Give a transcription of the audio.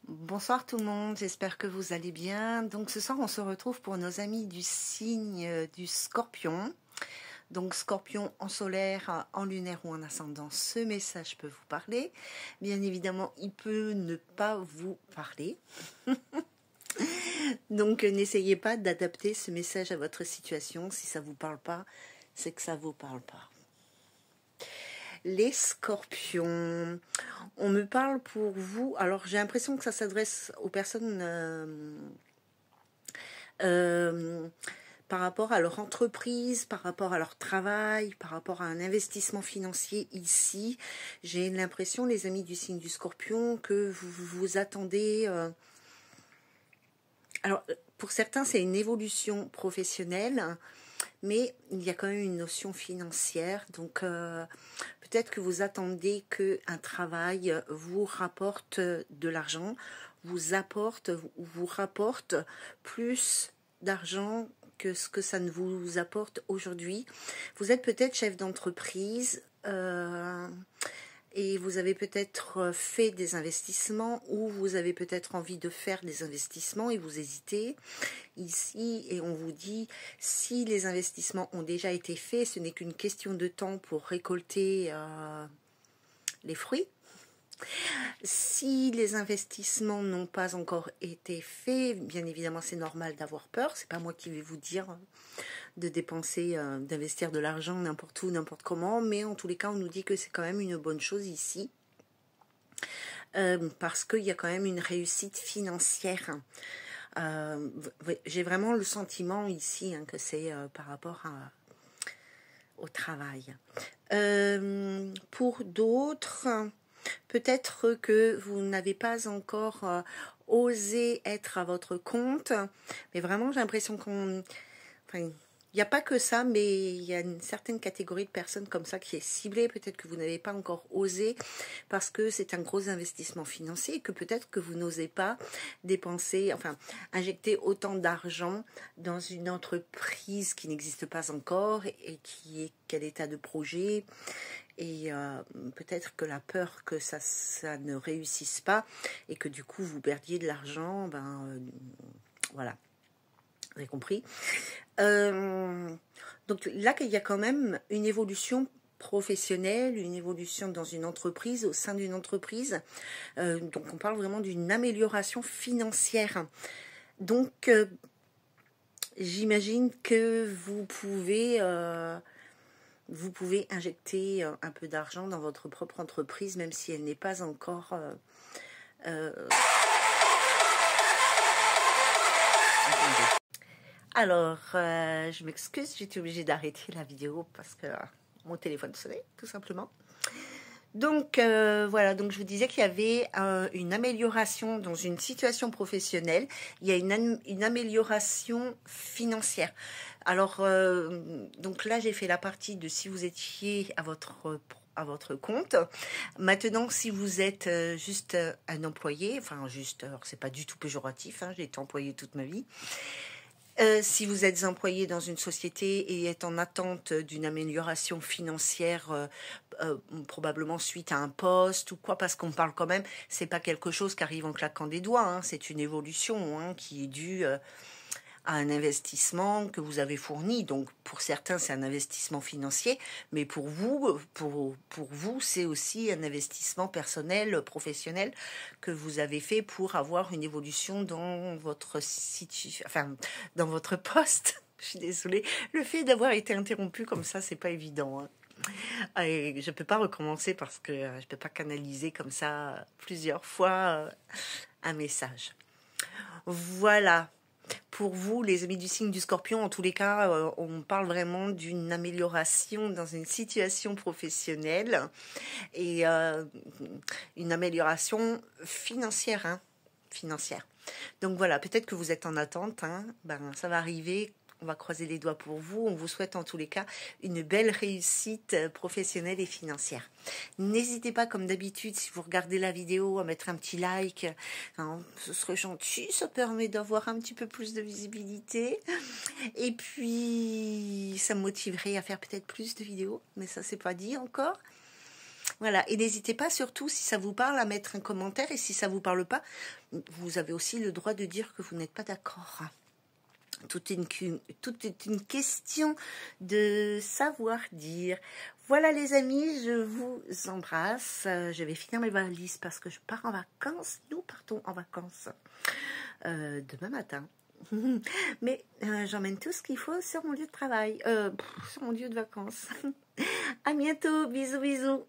Bonsoir tout le monde, j'espère que vous allez bien. Donc ce soir on se retrouve pour nos amis du signe du Scorpion. Donc Scorpion en solaire, en lunaire ou en ascendant, ce message peut vous parler. Bien évidemment, il peut ne pas vous parler. Donc n'essayez pas d'adapter ce message à votre situation. Si ça ne vous parle pas, c'est que ça ne vous parle pas. Les Scorpions, on me parle pour vous. Alors j'ai l'impression que ça s'adresse aux personnes par rapport à leur entreprise, par rapport à leur travail, par rapport à un investissement financier ici. J'ai l'impression, les amis du signe du Scorpion, que vous vous attendez. Alors pour certains c'est une évolution professionnelle, mais il y a quand même une notion financière, donc peut-être que vous attendez qu'un travail vous rapporte de l'argent, vous rapporte plus d'argent que ce que ça ne vous apporte aujourd'hui. Vous êtes peut-être chef d'entreprise et vous avez peut-être fait des investissements ou vous avez peut-être envie de faire des investissements et vous hésitez ici et on vous dit si les investissements ont déjà été faits, ce n'est qu'une question de temps pour récolter les fruits. Si les investissements n'ont pas encore été faits, bien évidemment c'est normal d'avoir peur, c'est pas moi qui vais vous dire de dépenser, d'investir de l'argent n'importe où, n'importe comment, mais en tous les cas on nous dit que c'est quand même une bonne chose ici, parce qu'il y a quand même une réussite financière. J'ai vraiment le sentiment ici que c'est par rapport au travail. Pour d'autres, peut-être que vous n'avez pas encore osé être à votre compte, mais vraiment j'ai l'impression qu'on... Enfin, il n'y a pas que ça, mais il y a une certaine catégorie de personnes comme ça qui est ciblée. Peut-être que vous n'avez pas encore osé parce que c'est un gros investissement financier et que peut-être que vous n'osez pas dépenser, enfin, injecter autant d'argent dans une entreprise qui n'existe pas encore et qui est quel état de projet. Et peut-être que la peur que ça ne réussisse pas et que du coup vous perdiez de l'argent, voilà. Vous avez compris. Donc là, il y a quand même une évolution professionnelle, une évolution dans une entreprise, au sein d'une entreprise. Donc on parle vraiment d'une amélioration financière. Donc j'imagine que vous pouvez injecter un peu d'argent dans votre propre entreprise, même si elle n'est pas encore... Alors, je m'excuse, j'étais obligée d'arrêter la vidéo parce que mon téléphone sonnait, tout simplement. Donc, voilà, donc je vous disais qu'il y avait une amélioration dans une situation professionnelle, il y a une amélioration financière. Alors, donc là, j'ai fait la partie de si vous étiez à votre compte. Maintenant, si vous êtes juste un employé, enfin juste, alors c'est pas du tout péjoratif, j'ai été employé toute ma vie. Si vous êtes employé dans une société et êtes en attente d'une amélioration financière, probablement suite à un poste ou quoi, parce qu'on parle quand même, c'est pas quelque chose qui arrive en claquant des doigts, c'est une évolution qui est due à un investissement que vous avez fourni. Donc pour certains c'est un investissement financier, mais pour vous, c'est aussi un investissement personnel, professionnel que vous avez fait pour avoir une évolution dans votre dans votre poste. Je suis désolée. Le fait d'avoir été interrompu comme ça, c'est pas évident. Et je peux pas recommencer parce que je peux pas canaliser comme ça plusieurs fois un message. Voilà. Pour vous, les amis du signe du Scorpion, en tous les cas, on parle vraiment d'une amélioration dans une situation professionnelle et une amélioration financière. Financière. Donc voilà, peut-être que vous êtes en attente, ça va arriver. On va croiser les doigts pour vous. On vous souhaite en tous les cas une belle réussite professionnelle et financière. N'hésitez pas, comme d'habitude, si vous regardez la vidéo, à mettre un petit like. Ce serait gentil, ça permet d'avoir un petit peu plus de visibilité. Et puis, ça me motiverait à faire peut-être plus de vidéos, mais ça, c'est pas dit encore. Voilà, et n'hésitez pas surtout, si ça vous parle, à mettre un commentaire, et si ça vous parle pas, vous avez aussi le droit de dire que vous n'êtes pas d'accord. Tout est une question de savoir dire. Voilà les amis, je vous embrasse. Je vais finir mes valises parce que je pars en vacances. Nous partons en vacances demain matin. Mais j'emmène tout ce qu'il faut sur mon lieu de travail, sur mon lieu de vacances. À bientôt, bisous bisous.